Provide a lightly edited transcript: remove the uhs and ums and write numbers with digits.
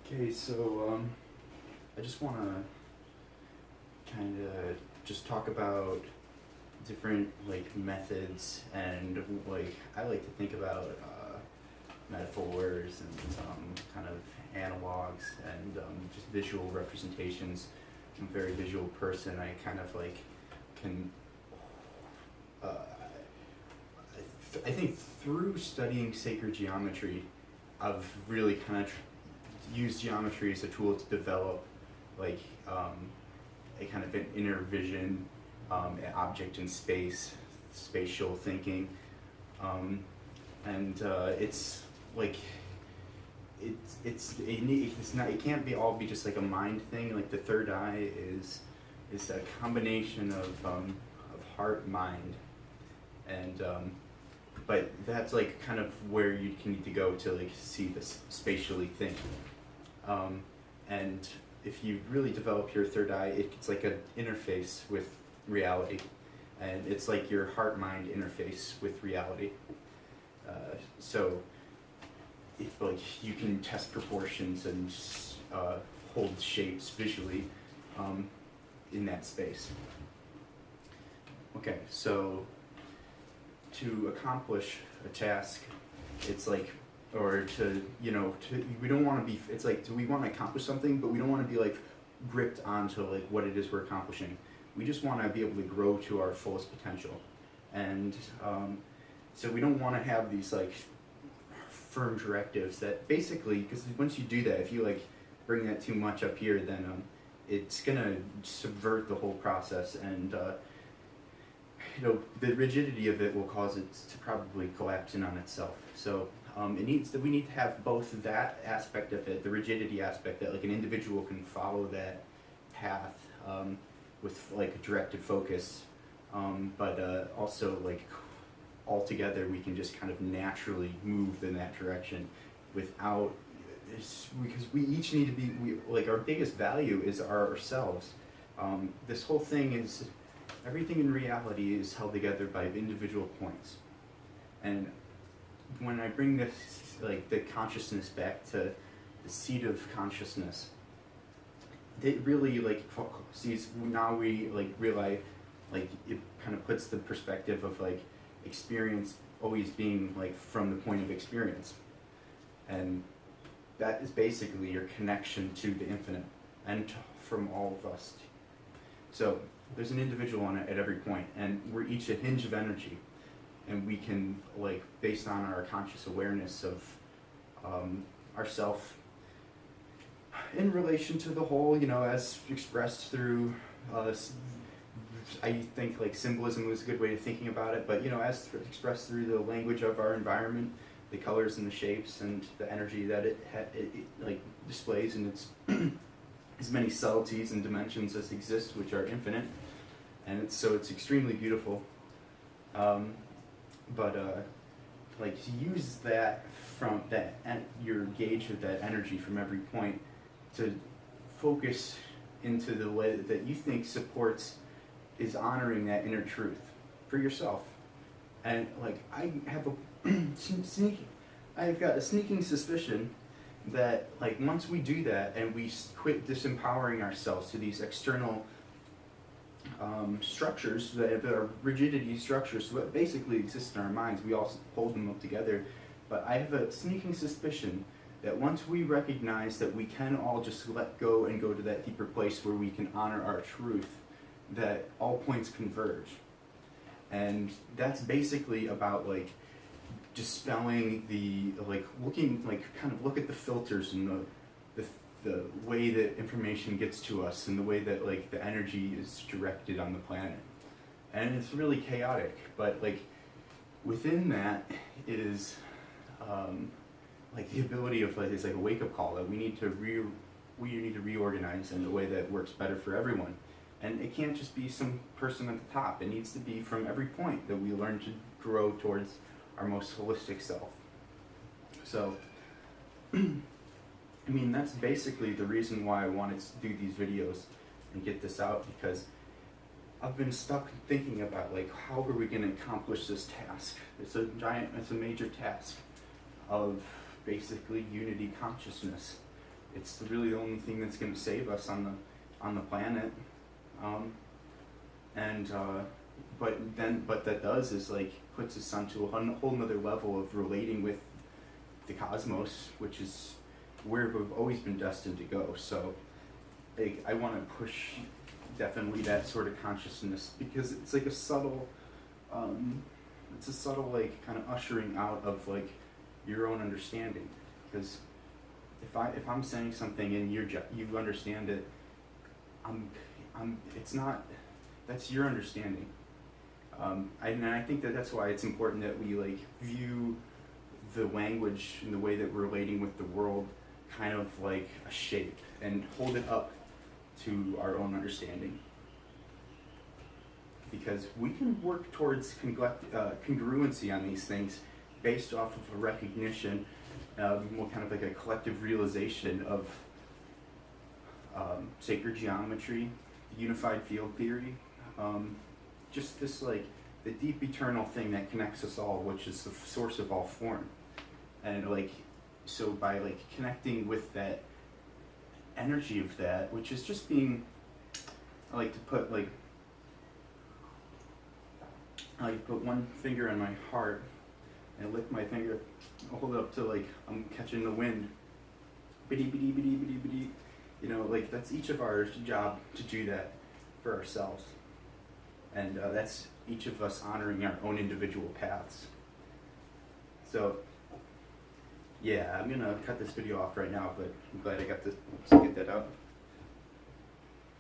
Okay, so I just want to kind of just talk about different like methods and like I like to think about metaphors and kind of analogs and just visual representations. I'm a very visual person. I kind of like can. Uh, I think through studying sacred geometry, I've really kind of used geometry as a tool to develop like a kind of an inner vision, an object in space, spatial thinking, and it's like it's not, it can't be all be just like a mind thing. Like the third eye is a combination of heart, mind, and but that's like kind of where you can need to go to like see this spatially think. And if you really develop your third eye, it's like an interface with reality, and it's like your heart-mind interface with reality. So, if like you can test proportions and hold shapes visually in that space. Okay, so to accomplish a task, it's like, or to, we don't want to be, it's like, do we want to accomplish something, but we don't want to be like gripped onto like what it is we're accomplishing. We just want to be able to grow to our fullest potential. And so we don't want to have these like firm directives that basically, because once you do that, if you like bring that too much up here, then it's gonna subvert the whole process, and the rigidity of it will cause it to probably collapse in on itself. So we need to have both that aspect of it, the rigidity aspect, that like an individual can follow that path with like a directed focus, but also like all together we can just kind of naturally move in that direction without, because we each need to be, like our biggest value is ourselves. This whole thing is, everything in reality is held together by individual points. And when I bring this, like the consciousness back to the seat of consciousness, it really like sees, now we like realize, like it kind of puts the perspective of like experience always being like from the point of experience. And that is basically your connection to the infinite and from all of us. So there's an individual on it at every point, and we're each a hinge of energy, and we can, like, based on our conscious awareness of ourself in relation to the whole, as expressed through I think like symbolism was a good way of thinking about it, but as expressed through the language of our environment, the colors and the shapes and the energy that it like displays in its as many subtleties and dimensions as exist, which are infinite, and it's extremely beautiful. But like to use that from that your gauge of that energy from every point to focus into the way that you think supports, is honoring that inner truth for yourself. And like I've got a sneaking suspicion that like once we do that and we quit disempowering ourselves to these external structures that are rigidity structures that basically exist in our minds, we all hold them up together. But I have a sneaking suspicion that once we recognize that we can all just let go and go to that deeper place where we can honor our truth, that all points converge. And that's basically about like dispelling the like looking like kind of look at the filters and the way that information gets to us and the way that like the energy is directed on the planet. And it's really chaotic, but like within that is like the ability of like, it's like a wake-up call that we need to reorganize in a way that works better for everyone. And it can't just be some person at the top. It needs to be from every point that we learn to grow towards our most holistic self. So, I mean, that's basically the reason why I wanted to do these videos and get this out, because I've been stuck thinking about like, how are we going to accomplish this task? It's a major task of basically unity consciousness. it's really the only thing that's going to save us on the planet. And but that does is like puts us onto a whole nother level of relating with the cosmos, which is where we've always been destined to go. So like, I want to push definitely that sort of consciousness, because it's like a subtle like kind of ushering out of like your own understanding. Because if I'm saying something and you understand it, it's not, that's your understanding. And I think that's why it's important that we like view the language and the way that we're relating with the world kind of like a shape, and hold it up to our own understanding. Because we can work towards congruency on these things based off of a recognition, more kind of like a collective realization of sacred geometry, unified field theory, just this like the deep eternal thing that connects us all, which is the source of all form. And like, so by like connecting with that energy of that, which is just being, I like to put one finger on my heart and lick my finger, I'll hold it up to like I'm catching the wind, bitty bitty bitty bitty bitty, you know, like that's each of our job to do that for ourselves. And that's each of us honoring our own individual paths. So yeah, I'm gonna cut this video off right now, but I'm glad I got to get that out.